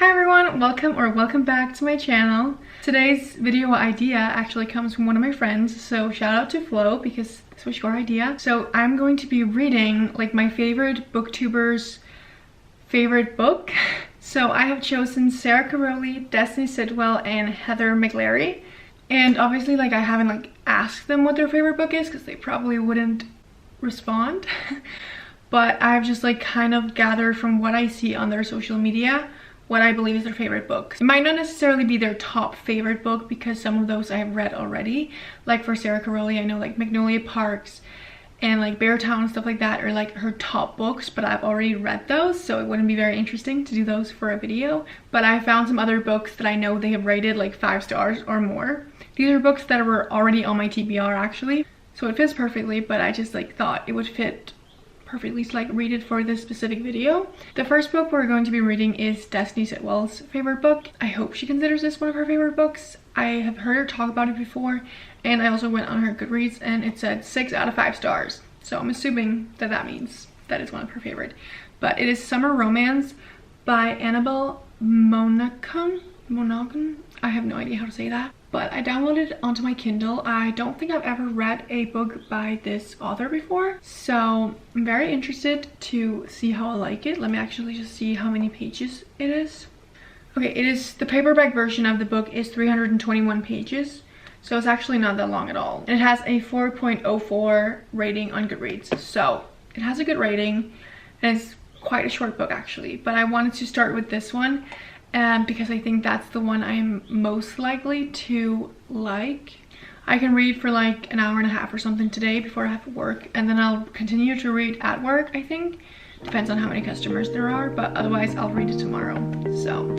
Hi everyone, welcome back to my channel. Today's video idea actually comes from one of my friends, so shout out to Flo because this was your idea. So I'm going to be reading like my favorite booktubers' favorite book. So I have chosen Sara, Destiny Sidwell, and Heather McLary. And obviously like I haven't like asked them what their favorite book is because they probably wouldn't respond. But I've just like kind of gathered from what I see on their social media what I believe is their favorite book. It might not necessarily be their top favorite book because some of those I've read already. Like for Sara, I know like Magnolia Parks and like Beartown and stuff like that are like her top books, but I've already read those, so it wouldn't be very interesting to do those for a video. But I found some other books that I know they have rated like 5 stars or more. These are books that were already on my TBR actually, so it fits perfectly, but I just like thought it would fit perfectly to like read it for this specific video. The first book we're going to be reading is Destiny Sidwell's favorite book. I hope she considers this one of her favorite books. I have heard her talk about it before, and I also went on her Goodreads and it said 6 out of 5 stars. So I'm assuming that that means that is one of her favorite. But it is Summer Romance by Annabelle Monaghan. I have no idea how to say that. But I downloaded it onto my Kindle. I don't think I've ever read a book by this author before, so I'm very interested to see how I like it. Let me actually just see how many pages it is. Okay, it is the paperback version of the book is 321 pages, so it's actually not that long at all. And it has a 4.04 rating on Goodreads, so it has a good rating, and it's quite a short book actually. But I wanted to start with this one because I think that's the one I'm most likely to like. I can read for like an hour and a half or something today before I have to work, and then I'll continue to read at work, I think. Depends on how many customers there are, but otherwise I'll read it tomorrow. So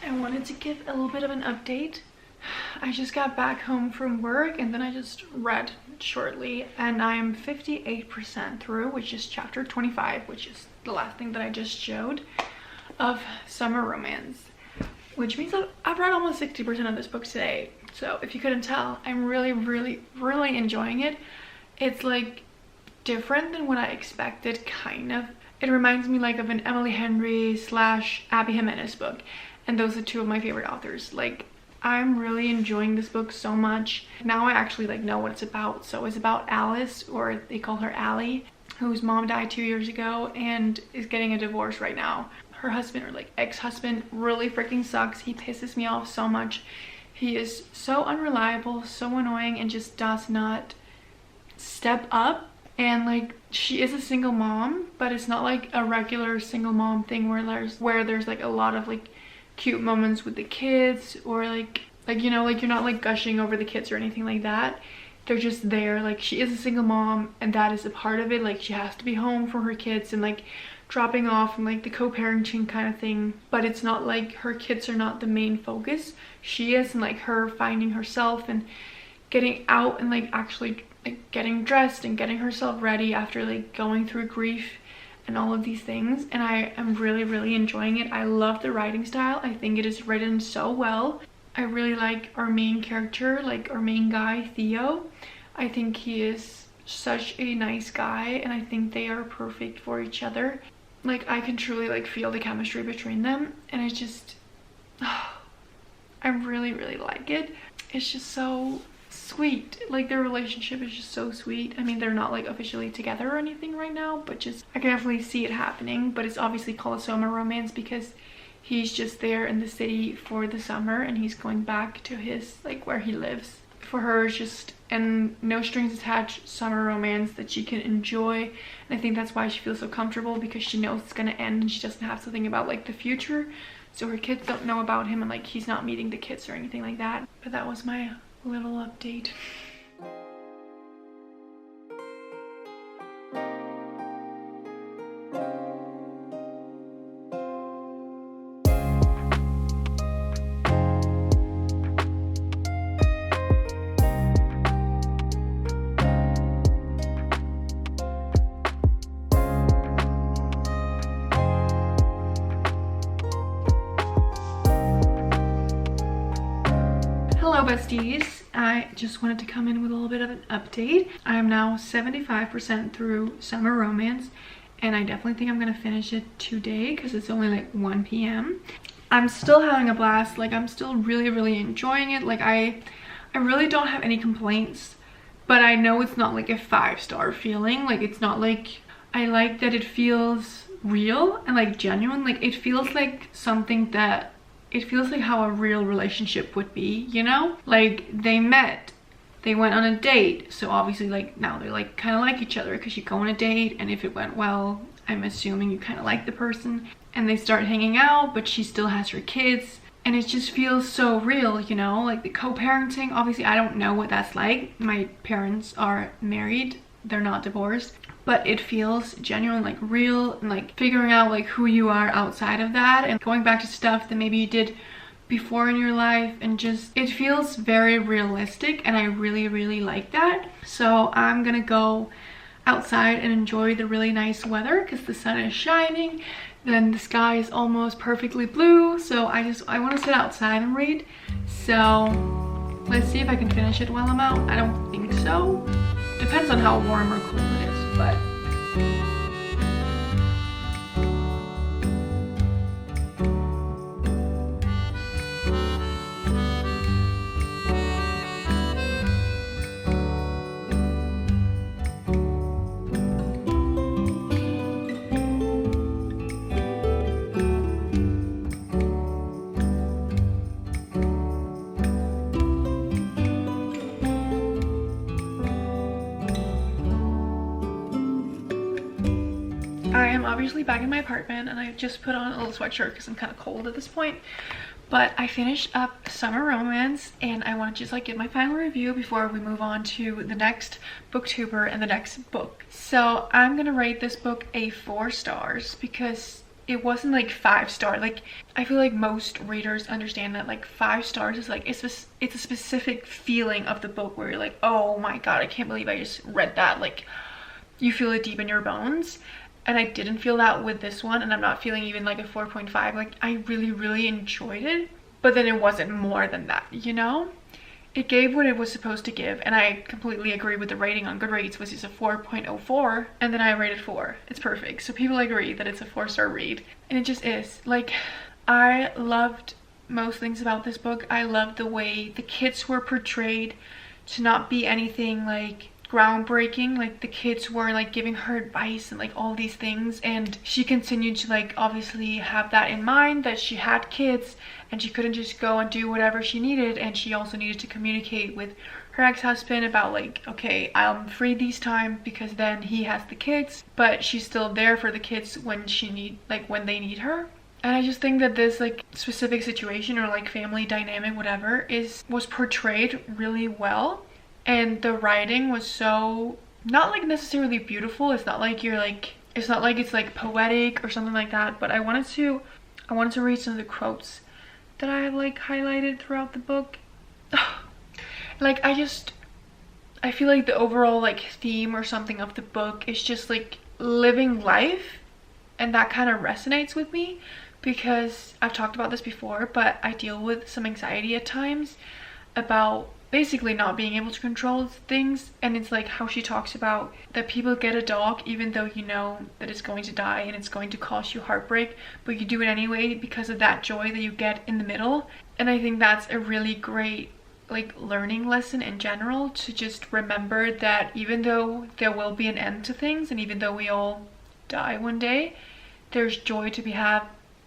I wanted to give a little bit of an update. I just got back home from work and then I just read shortly, and I am 58% through, which is chapter 25, which is the last thing that I just showed of Summer Romance, which means that I've read almost 60% of this book today. So if you couldn't tell, I'm really enjoying it. It's like different than what I expected, kind of. It reminds me like of an Emily Henry / Abby Jimenez book, and those are two of my favorite authors. Like, I'm really enjoying this book so much. Now I actually like know what it's about. So it's about Alice, or they call her Allie, whose mom died 2 years ago and is getting a divorce right now. Her husband, or like ex-husband, really freaking sucks. He pisses me off so much. He is so unreliable, so annoying, and just does not step up. And like, she is a single mom, but it's not like a regular single mom thing where there's like a lot of like cute moments with the kids, or like you know, like you're not like gushing over the kids or anything like that. They're just there. Like, she is a single mom and that is a part of it. Like, she has to be home for her kids and like dropping off and like the co-parenting kind of thing, but it's not like her kids are not the main focus. She is, and like her finding herself and getting out and like actually like getting dressed and getting herself ready after like going through grief and all of these things. And I am really enjoying it. I love the writing style. I think it is written so well. I really like our main character, like our main guy, Theo. I think he is such a nice guy, and I think they are perfect for each other. Like, I can truly like feel the chemistry between them, and it's just I really like it. It's just so sweet. Like, their relationship is just so sweet. I mean, they're not like officially together or anything right now, but just I can definitely see it happening. But it's obviously called a summer romance because he's just there in the city for the summer and he's going back to his like where he lives. For her, it's just and no strings attached summer romance that she can enjoy, and I think that's why she feels so comfortable, because she knows it's gonna end and she doesn't have to think about like the future. So her kids don't know about him, and like he's not meeting the kids or anything like that. But that was my little update. Hello besties, I just wanted to come in with a little bit of an update. I am now 75% through Summer Romance, and I definitely think I'm gonna finish it today because it's only like 1 p.m. I'm still having a blast. Like, I'm still really enjoying it. Like, I really don't have any complaints, but I know it's not like a 5-star feeling. Like, it's not like, I like that it feels real and like genuine. Like, it feels like something that, it feels like how a real relationship would be, you know? Like, they met, they went on a date, so obviously like now they're like kind of like each other because you go on a date, and if it went well, I'm assuming you kind of like the person, and they start hanging out, but she still has her kids, and it just feels so real, you know? Like the co-parenting, obviously I don't know what that's like. My parents are married, they're not divorced, but it feels genuine, like real, and like figuring out like who you are outside of that, and going back to stuff that maybe you did before in your life, and just, it feels very realistic, and I really like that. So I'm gonna go outside and enjoy the really nice weather because the sun is shining, then the sky is almost perfectly blue, so I want to sit outside and read. So let's see if I can finish it while I'm out. I don't think so. Depends on how warm or cold it is, but I am obviously back in my apartment, and I just put on a little sweatshirt because I'm kind of cold at this point. But I finished up Summer Romance, and I want to just like give my final review before we move on to the next booktuber and the next book. So I'm gonna rate this book a 4 stars because it wasn't like 5-star. Like, I feel like most readers understand that like 5 stars is like, it's a specific feeling of the book where you're like, oh my god, I can't believe I just read that. Like, you feel it deep in your bones. And I didn't feel that with this one, and I'm not feeling even like a 4.5. Like, I really enjoyed it, but then it wasn't more than that, you know? It gave what it was supposed to give, and I completely agree with the rating on Goodreads, which is a 4.04, and then I rated 4. It's perfect. So people agree that it's a 4-star read, and it just is. Like, I loved most things about this book. I loved the way the kids were portrayed to not be anything like groundbreaking. Like, the kids were like giving her advice and like all these things, and she continued to like obviously have that in mind, that she had kids and she couldn't just go and do whatever she needed, and she also needed to communicate with her ex-husband about like, okay, I'm free these times because then he has the kids, but she's still there for the kids when when they need her. And I just think that this like specific situation or like family dynamic, whatever, was portrayed really well. And the writing was so, not like necessarily beautiful. It's not like it's like poetic or something like that. But I wanted to read some of the quotes that I have like highlighted throughout the book. Like, I feel like the overall like theme or something of the book is just like living life. And that kind of resonates with me because I've talked about this before, but I deal with some anxiety at times about basically not being able to control things. And it's like how she talks about that people get a dog even though you know that it's going to die and it's going to cause you heartbreak, but you do it anyway because of that joy that you get in the middle. And I think that's a really great like learning lesson in general, to just remember that even though there will be an end to things, and even though we all die one day, there's joy to be had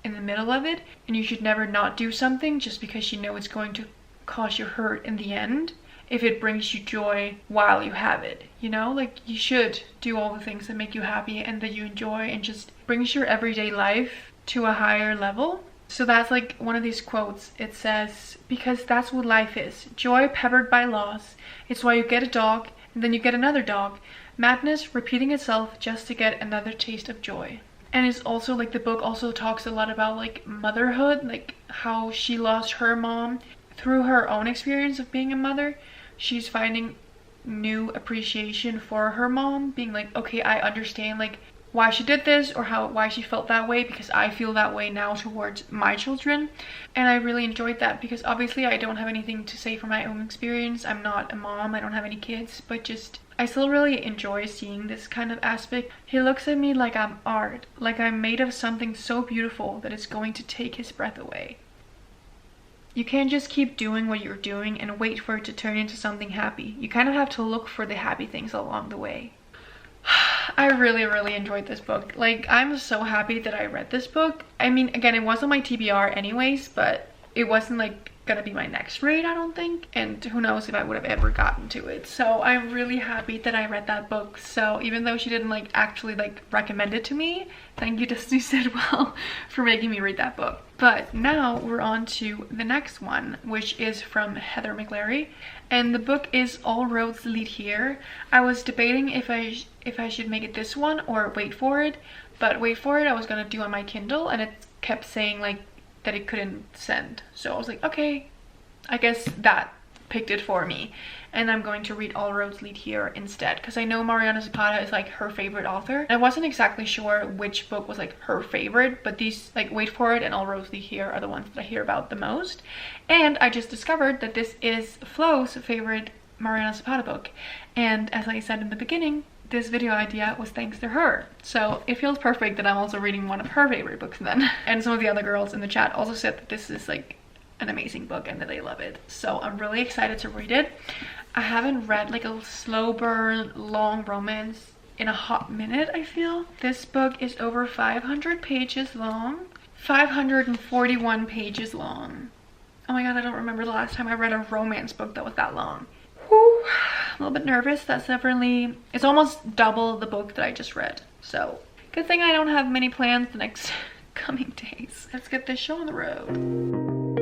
in the middle of it, and you should never not do something just because you know it's going to cause you hurt in the end if it brings you joy while you have it, you know? Like, you should do all the things that make you happy and that you enjoy and just brings your everyday life to a higher level. So that's like one of these quotes. It says, because that's what life is. Joy peppered by loss. It's why you get a dog and then you get another dog. Madness repeating itself just to get another taste of joy. And it's also like the book also talks a lot about like motherhood, like how she lost her mom. Through her own experience of being a mother, she's finding new appreciation for her mom, being like, okay, I understand like why she did this or why she felt that way, because I feel that way now towards my children. And I really enjoyed that, because obviously I don't have anything to say from my own experience. I'm not a mom, I don't have any kids, but just I still really enjoy seeing this kind of aspect. He looks at me like I'm art, like I'm made of something so beautiful that it's going to take his breath away. You can't just keep doing what you're doing and wait for it to turn into something happy. You kind of have to look for the happy things along the way. I really enjoyed this book. Like, I'm so happy that I read this book. I mean, again, it was on my TBR anyways, but it wasn't like gonna be my next read, I don't think, and who knows if I would have ever gotten to it. So I'm really happy that I read that book. So even though she didn't like actually like recommend it to me, thank you to Suzette Well for making me read that book. But now we're on to the next one, which is from Heather McLary, and the book is All Roads Lead Here. I was debating if I should make it this one or Wait For It, but Wait For It I was gonna do on my Kindle, and it kept saying like that it couldn't send. So I was like, okay, I guess that picked it for me, and I'm going to read All Roads Lead Here instead, because I know Mariana Zapata is like her favorite author. I wasn't exactly sure which book was like her favorite, but these, like Wait For It and All Roads Lead Here, are the ones that I hear about the most. And I just discovered that this is Flo's favorite Mariana Zapata book, and as I said in the beginning, this video idea was thanks to her. So it feels perfect that I'm also reading one of her favorite books then. And some of the other girls in the chat also said that this is like an amazing book and that they love it. So I'm really excited to read it. I haven't read like a slow burn, long romance in a hot minute, I feel. This book is over 500 pages long. 541 pages long. Oh my god, I don't remember the last time I read a romance book that was that long. Whew, I'm a little bit nervous. That's definitely, it's almost double the book that I just read. So good thing I don't have many plans the next coming days. Let's get this show on the road.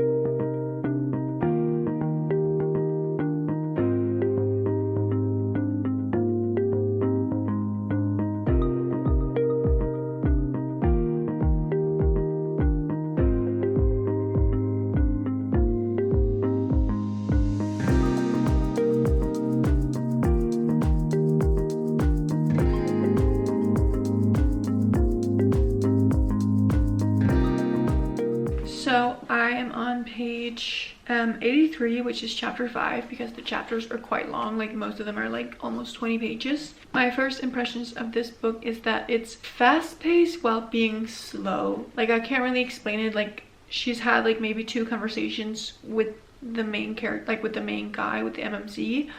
So I am on page 83, which is chapter 5, because the chapters are quite long, like most of them are like almost 20 pages. My first impressions of this book is that it's fast-paced while being slow. Like, I can't really explain it. Like, she's had like maybe 2 conversations with the main character, like with the main guy, with the MMC,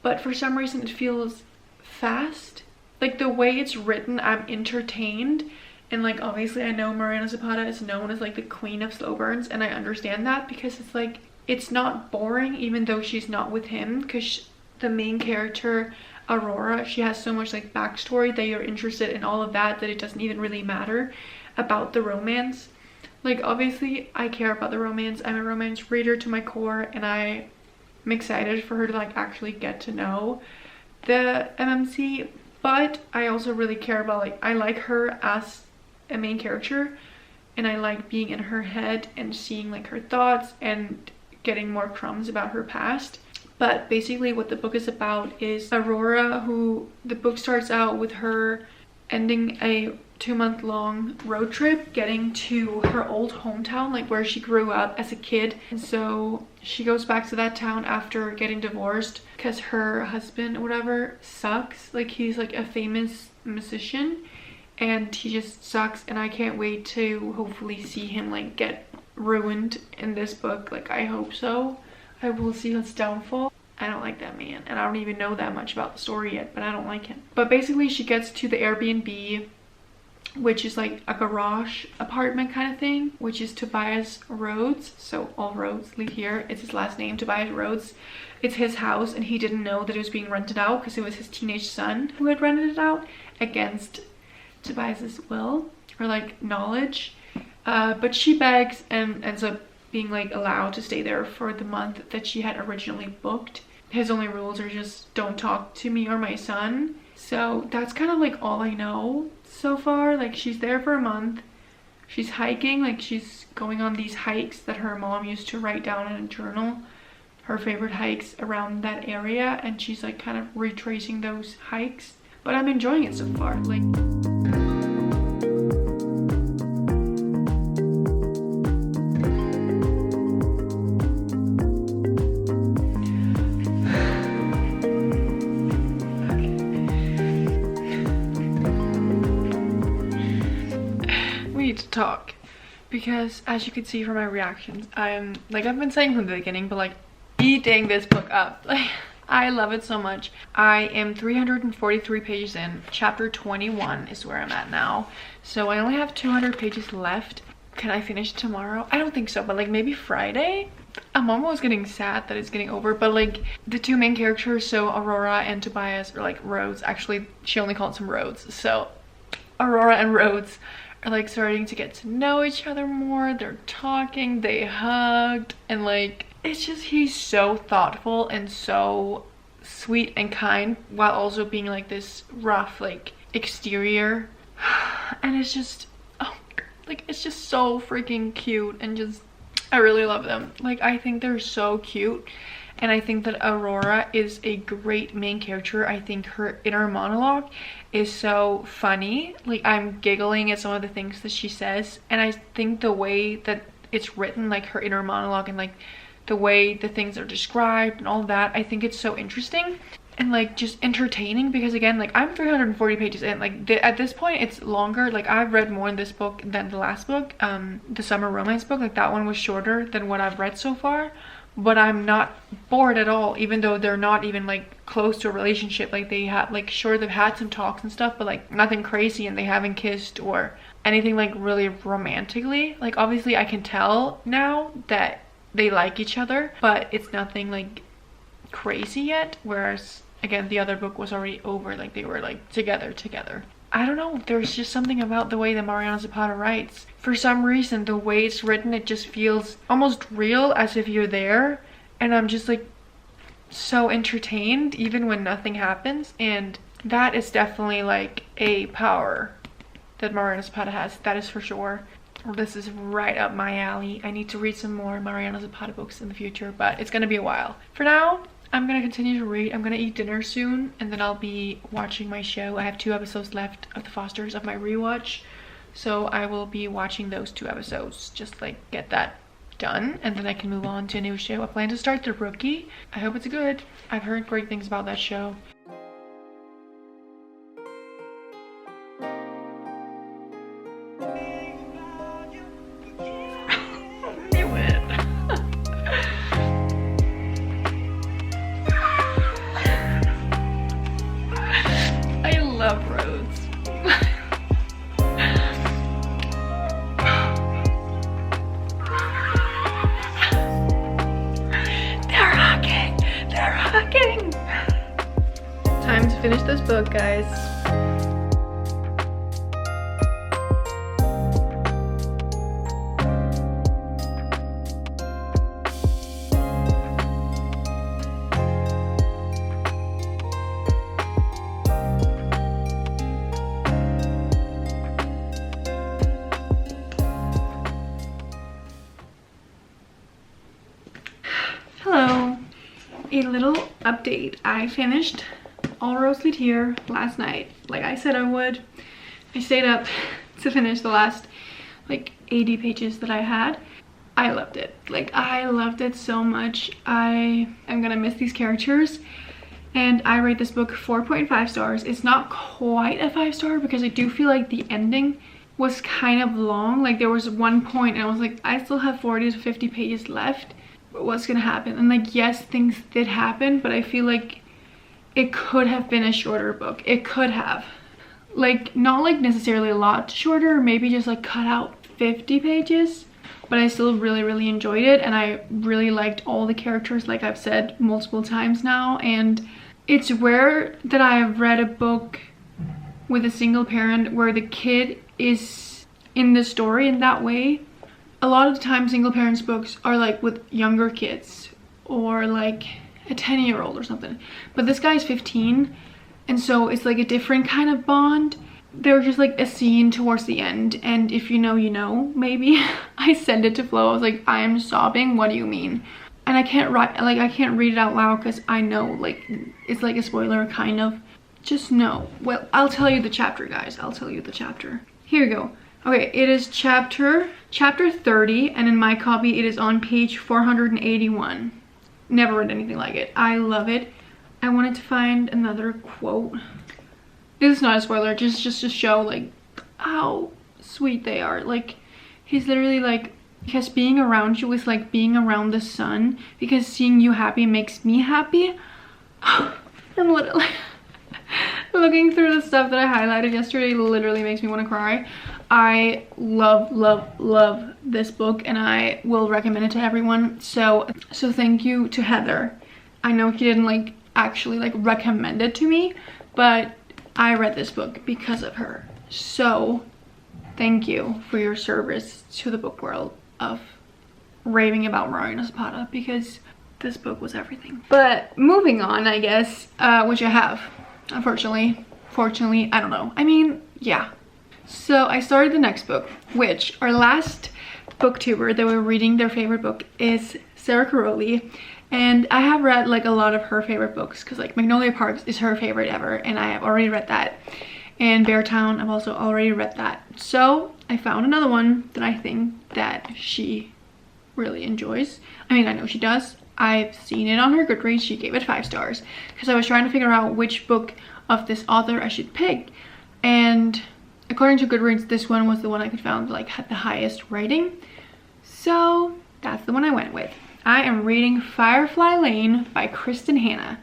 but for some reason it feels fast. Like, the way it's written, I'm entertained. And like, obviously I know Mariana Zapata is known as like the queen of slow burns, and I understand that, because it's like, it's not boring even though she's not with him, because the main character Aurora, she has so much like backstory that you're interested in all of that it doesn't even really matter about the romance. Like, obviously I care about the romance, I'm a romance reader to my core, and I'm excited for her to like actually get to know the MMC, but I also really care about, like, I like her as a main character, and I like being in her head and seeing like her thoughts and getting more crumbs about her past. But basically what the book is about is Aurora, who the book starts out with her ending a 2-month-long road trip, getting to her old hometown, like where she grew up as a kid. And so she goes back to that town after getting divorced because her husband or whatever sucks. Like, he's like a famous musician and he just sucks, and I can't wait to hopefully see him like get ruined in this book. Like, I hope so. I will see his downfall. I don't like that man, and I don't even know that much about the story yet, but I don't like him. But basically she gets to the Airbnb, which is like a garage apartment kind of thing, which is Tobias Rhodes. So all roads lead here. It's his last name, Tobias Rhodes. It's his house, and he didn't know that it was being rented out because it was his teenage son who had rented it out against Tobias's will, or like knowledge. but she begs and ends up being like allowed to stay there for the month that she had originally booked. His only rules are just don't talk to me or my son. So that's kind of like all I know so far. Like, she's there for a month. She's hiking, like she's going on these hikes that her mom used to write down in a journal, her favorite hikes around that area, and she's like kind of retracing those hikes. But I'm enjoying it so far. Like, to talk, because as you can see from my reactions, I'm like, I've been saying from the beginning, but like, eating this book up. Like, I love it so much. I am 343 pages in. Chapter 21 is where I'm at now, so I only have 200 pages left. Can I finish tomorrow? I don't think so, but like maybe Friday. I'm almost getting sad that it's getting over, but like the two main characters, so Aurora and Tobias, or like Rhodes, actually she only calls him Rhodes, so Aurora and Rhodes are like starting to get to know each other more. They're talking, they hugged, and like, it's just, he's so thoughtful and so sweet and kind while also being like this rough like exterior. And it's just, oh, like, it's just so freaking cute, and just, I really love them. Like, I think they're so cute. And I think that Aurora is a great main character. I think her inner monologue is so funny. Like, I'm giggling at some of the things that she says. And I think the way that it's written, like her inner monologue, and like the way the things are described and all that, I think it's so interesting and like just entertaining. Because again, like, I'm 340 pages in. Like, at this point it's longer. Like, I've read more in this book than the last book, the summer romance book. Like, that one was shorter than what I've read so far. But I'm not bored at all, even though they're not even like close to a relationship. Like, they have, like, sure, they've had some talks and stuff, but like nothing crazy, and they haven't kissed or anything like really romantically. Like, obviously I can tell now that they like each other, but it's nothing like crazy yet. Whereas again, the other book was already over. Like, they were like together. I don't know, there's just something about the way that Mariana Zapata writes. For some reason, the way it's written, it just feels almost real, as if you're there. And I'm just like so entertained even when nothing happens. And that is definitely like a power that Mariana Zapata has, that is for sure. This is right up my alley. I need to read some more Mariana Zapata books in the future, but it's gonna be a while. For now, I'm gonna continue to read. I'm gonna eat dinner soon, and then I'll be watching my show. I have 2 episodes left of The Fosters of my rewatch, so I will be watching those 2 episodes, just like get that done, and then I can move on to a new show. I plan to start The Rookie. I hope it's good. I've heard great things about that show. Love Rhodes. They're hugging. Time to finish this book, guys. Hello, a little update. I finished All Rose Lit Here last night, like I said I would. I stayed up to finish the last like 80 pages that I had. I loved it. Like, I loved it so much. I am gonna miss these characters, and I rate this book 4.5 stars. It's not quite a 5-star because I do feel like the ending was kind of long. Like, there was one point and I was like, I still have 40 to 50 pages left. What's gonna happen? And like, yes, things did happen, but I feel like it could have been a shorter book. It could have, like, not like necessarily a lot shorter, maybe just like cut out 50 pages, but I still really enjoyed it, and I really liked all the characters, like I've said multiple times now. And it's rare that I have read a book with a single parent where the kid is in the story in that way. A lot of the time single parents books are like with younger kids or like a 10-year-old or something, but this guy's 15, and so it's like a different kind of bond. There was just like a scene towards the end, and if you know, you know, maybe. I sent it to Flo. I was like, I am sobbing, what do you mean? And I can't write, like I can't read it out loud because I know like it's like a spoiler kind of. Just know. Well, I'll tell you the chapter, guys. I'll tell you the chapter. Here we go. Okay, it is chapter 30, and in my copy it is on page 481. Never read anything like it. I love it. I wanted to find another quote. This is not a spoiler, just to show like how sweet they are. Like, he's literally like, because being around you is like being around the sun, because seeing you happy makes me happy. I'm literally looking through the stuff that I highlighted yesterday literally makes me want to cry. I love this book, and I will recommend it to everyone. So thank you to Heather. I know she didn't like actually like recommend it to me, but I read this book because of her. So thank you for your service to the book world of raving about Marina Zapata, because this book was everything. But moving on, I guess, which I have, unfortunately, fortunately, I don't know. I mean, yeah. So I started the next book, which our last booktuber that we're reading their favorite book is Sara Caroli. And I have read like a lot of her favorite books, because like Magnolia Parks is her favorite ever, and I have already read that. And Beartown, I've also already read that. So I found another one that I think that she really enjoys. I mean, I know she does. I've seen it on her Goodreads. She gave it 5 stars because I was trying to figure out which book of this author I should pick. And according to Goodreads, this one was the one I could find like had the highest rating. So that's the one I went with. I am reading Firefly Lane by Kristen Hanna.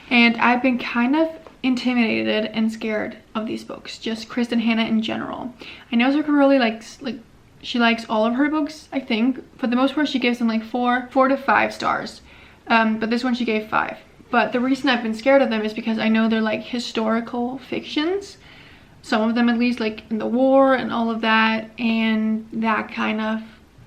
And I've been kind of intimidated and scared of these books, just Kristen Hanna in general. I know Sara Caroli likes she likes all of her books. I think for the most part she gives them like 4 to 5 stars, but this one she gave 5. But the reason I've been scared of them is because I know they're like historical fictions, some of them at least, like in the war and all of that, and that kind of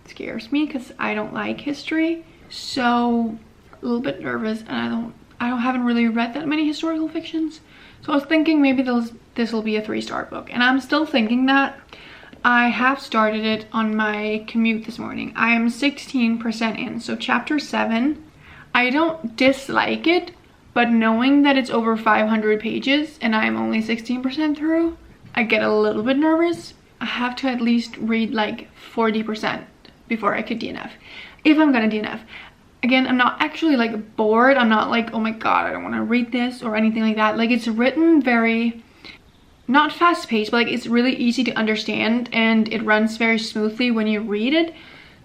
scares me because I don't like history. So a little bit nervous, and I haven't really read that many historical fictions. So I was thinking maybe this will be a 3-star book, and I'm still thinking that. I have started it on my commute this morning. I am 16% in, so chapter 7. I don't dislike it, but knowing that it's over 500 pages and I'm only 16% through, I get a little bit nervous. I have to at least read like 40% before I could DNF, if I'm gonna DNF. Again, I'm not actually like bored. I'm not like, oh my god, I don't want to read this or anything like that. Like, it's written very, not fast paced, but like it's really easy to understand, and it runs very smoothly when you read it.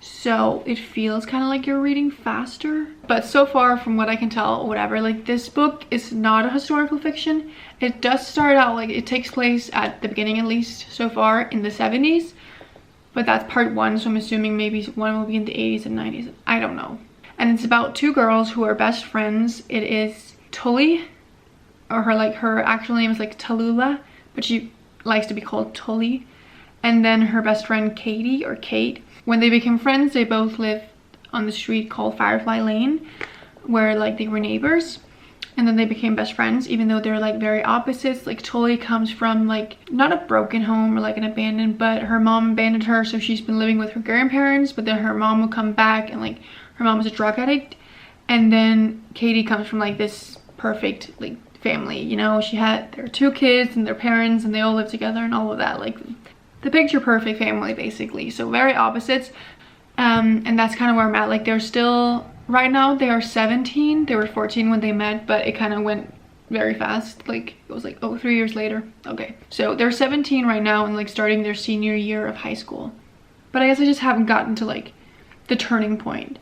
So it feels kind of like you're reading faster. But so far, from what I can tell, whatever, like this book is not a historical fiction. It does start out like it takes place at the beginning, at least so far, in the 70s. But that's part 1, so I'm assuming maybe one will be in the 80s and 90s. I don't know. And it's about 2 girls who are best friends. It is Tully, or her actual name is like Tallulah, but she likes to be called Tully. And then her best friend Katie, or Kate. When they became friends, they both lived on the street called Firefly Lane, where like they were neighbors. And then they became best friends, even though they're like very opposites. Like Tully comes from like not a broken home or like an abandoned, but her mom abandoned her, so she's been living with her grandparents. But then her mom will come back, and like her mom was a drug addict. And then Katie comes from like this perfect like family, you know. There are 2 kids and their parents, and they all live together and all of that, like the picture perfect family basically. So very opposites. And that's kind of where I'm at. Like they're still, right now they are 17. They were 14 when they met, but it kind of went very fast. Like it was like, oh, 3 years later. Okay, so they're 17 right now and like starting their senior year of high school. But I guess I just haven't gotten to like the turning point.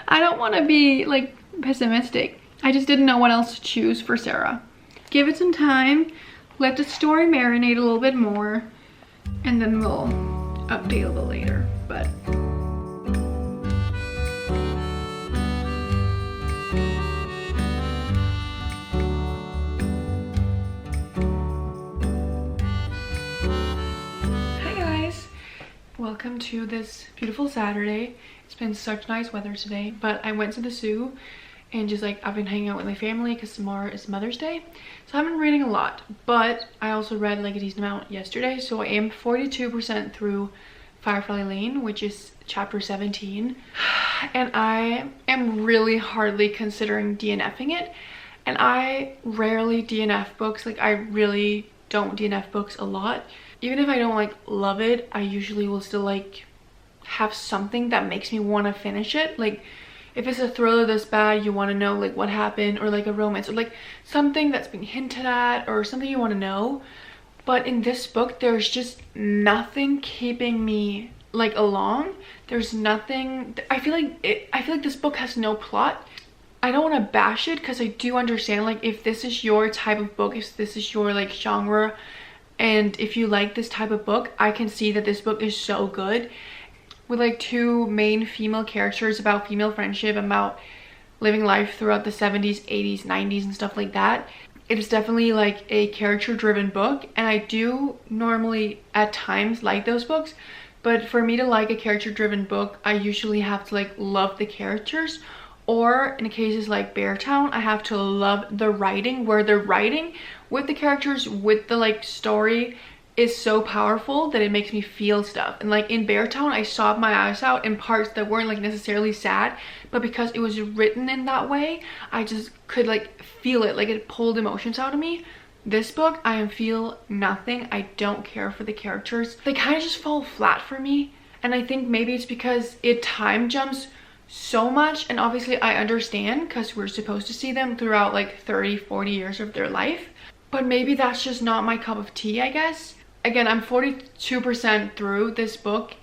I don't want to be like pessimistic. I just didn't know what else to choose for Sara. Give it some time, let the story marinate a little bit more, and then we'll update a little later. But hi guys. welcome to this beautiful Saturday. It's been such nice weather today, but I went to the zoo and just like I've been hanging out with my family because tomorrow is Mother's Day. So I've been reading a lot, but I also read like a decent amount yesterday. So I am 42% through Firefly Lane, which is chapter 17. And I am really hardly considering DNFing it. And I rarely DNF books. Like I really don't DNF books a lot. Even if I don't like love it, I usually will still like have something that makes me want to finish it. Like if it's a thriller this bad, you want to know like what happened, or like a romance, or like something that's been hinted at, or something you want to know. But in this book, there's just nothing keeping me like along. There's nothing. I feel like this book has no plot. I don't want to bash it because I do understand like if this is your type of book, if this is your like genre, and if you like this type of book, I can see that this book is so good. With like two main female characters about female friendship, about living life throughout the 70s, 80s, 90s and stuff like that. It is definitely like a character driven book, and I do normally at times like those books, but for me to like a character driven book, I usually have to like love the characters, or in cases like Beartown, I have to love the writing, where the writing with the characters, with the like story is so powerful that it makes me feel stuff. And like in Beartown, I sobbed my eyes out in parts that weren't like necessarily sad, but because it was written in that way, I just could like feel it, like it pulled emotions out of me. This book, I feel nothing. I don't care for the characters. They kind of just fall flat for me, and I think maybe it's because it time jumps so much, and obviously I understand because we're supposed to see them throughout like 30-40 years of their life, but maybe that's just not my cup of tea, I guess. Again, I'm 42% through this book,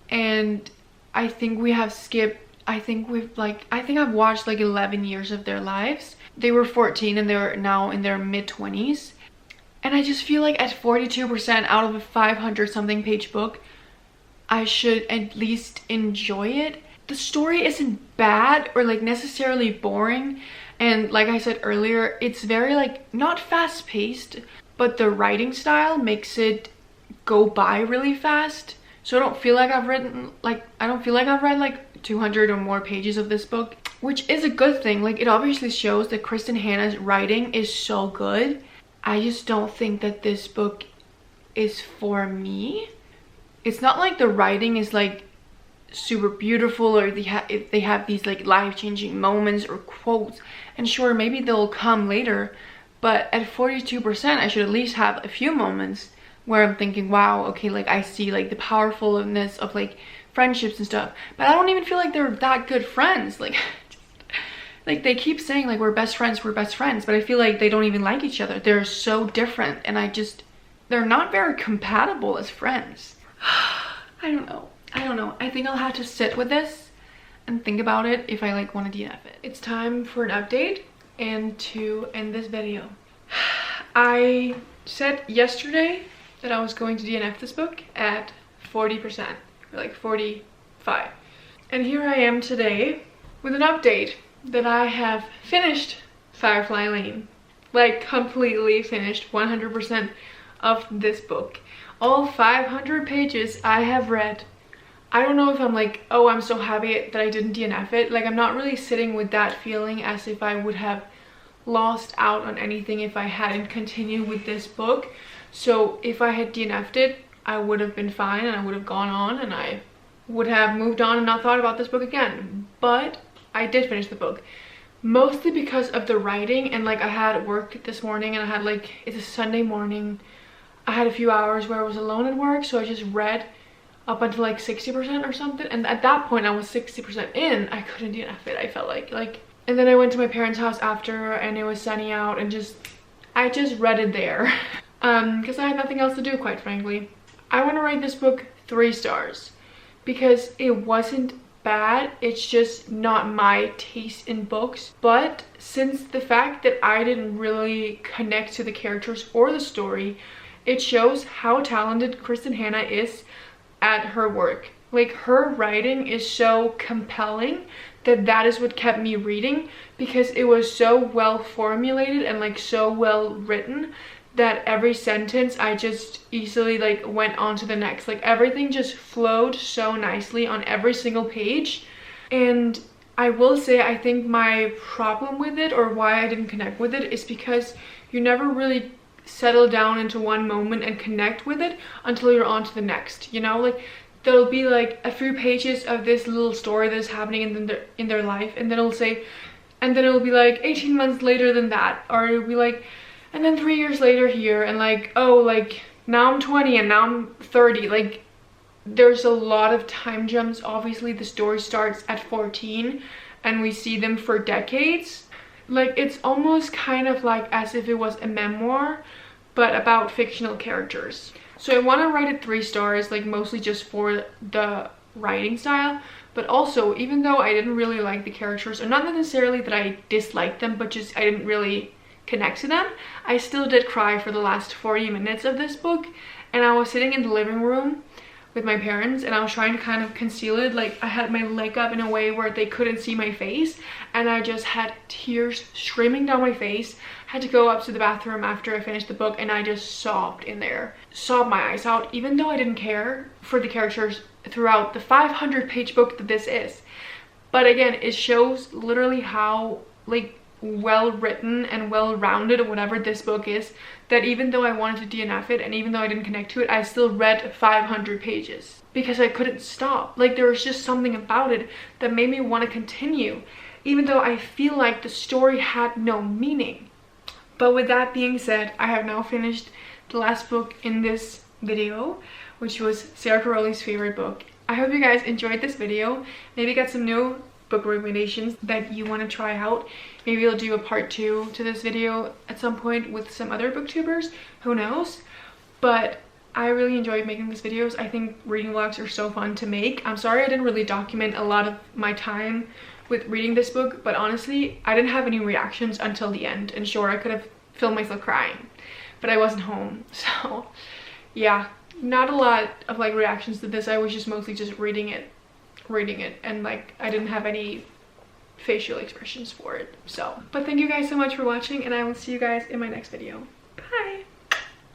and I think we have skipped, I think I've watched like 11 years of their lives. They were 14 and they're now in their mid-20s, and I just feel like at 42% out of a 500 something page book, I should at least enjoy it. The story isn't bad or like necessarily boring, and like I said earlier, it's very like not fast paced, but the writing style makes it go by really fast. So I don't feel like I've read like 200 or more pages of this book, which is a good thing. Like it obviously shows that Kristen Hanna's writing is so good. I just don't think that this book is for me. It's not like the writing is like super beautiful, or if they have these like life-changing moments or quotes, and sure, maybe they'll come later, but at 42% I should at least have a few moments where I'm thinking, wow, okay, like I see like the powerfulness of like friendships and stuff. But I don't even feel like they're that good friends. Like like they keep saying like we're best friends, but I feel like they don't even like each other. They're so different, and they're not very compatible as friends. I don't know. I think I'll have to sit with this and think about it if I like want to DNF it. It's time for an update and to end this video. I said yesterday that I was going to DNF this book at 40%, or like 45. And here I am today with an update that I have finished Firefly Lane. Like completely finished 100% of this book. All 500 pages I have read. I don't know if I'm like, oh, I'm so happy that I didn't DNF it. Like I'm not really sitting with that feeling as if I would have lost out on anything if I hadn't continued with this book. So if I had DNF'd it, I would have been fine and I would have gone on and I would have moved on and not thought about this book again. But I did finish the book, mostly because of the writing. And like I had work this morning, and I had like, it's a Sunday morning, I had a few hours where I was alone at work, so I just read up until like 60% or something, and at that point I was 60% in. I couldn't DNF it, I felt like and then I went to my parents' house after, and it was sunny out, and I just read it there because I had nothing else to do, quite frankly. I want to rate this book 3 stars because it wasn't bad, it's just not my taste in books. But since the fact that I didn't really connect to the characters or the story, it shows how talented Kristen Hanna is at her work. Like her writing is so compelling that is what kept me reading, because it was so well formulated and like so well written that every sentence I just easily like went on to the next. Like everything just flowed so nicely on every single page. And I will say, I think my problem with it, or why I didn't connect with it, is because you never really settle down into one moment and connect with it until you're on to the next, you know? Like there'll be like a few pages of this little story that's happening in their life, and then it'll say, and then it'll be like 18 months later than that, or it'll be like, and then 3 years later here, and like, oh, like now I'm 20 and now I'm 30. Like there's a lot of time jumps. Obviously the story starts at 14 and we see them for decades. Like it's almost kind of like as if it was a memoir, but about fictional characters. So I want to rate it 3 stars, like mostly just for the writing style, but also even though I didn't really like the characters, or not necessarily that I disliked them, but just I didn't really connect to them, I still did cry for the last 40 minutes of this book. And I was sitting in the living room with my parents and I was trying to kind of conceal it. Like I had my leg up in a way where they couldn't see my face, and I just had tears streaming down my face. Had to go up to the bathroom after I finished the book, and I just sobbed in there, sobbed my eyes out, even though I didn't care for the characters throughout the 500-page book that this is. But again, it shows literally how like well written and well rounded or whatever this book is, that even though I wanted to DNF it and even though I didn't connect to it, I still read 500 pages because I couldn't stop. Like there was just something about it that made me want to continue, even though I feel like the story had no meaning. But with that being said, I have now finished the last book in this video, which was Sara Caroli's favorite book. I hope you guys enjoyed this video. Maybe got some new book recommendations that you want to try out. Maybe I'll do a part 2 to this video at some point with some other booktubers, who knows. But I really enjoyed making these videos. I think reading vlogs are so fun to make. I'm sorry I didn't really document a lot of my time with reading this book, but honestly I didn't have any reactions until the end, and sure, I could have filmed myself crying, but I wasn't home, so yeah, not a lot of like reactions to this. I was just mostly just reading it, and like I didn't have any facial expressions for it. So but thank you guys so much for watching, and I will see you guys in my next video. Bye.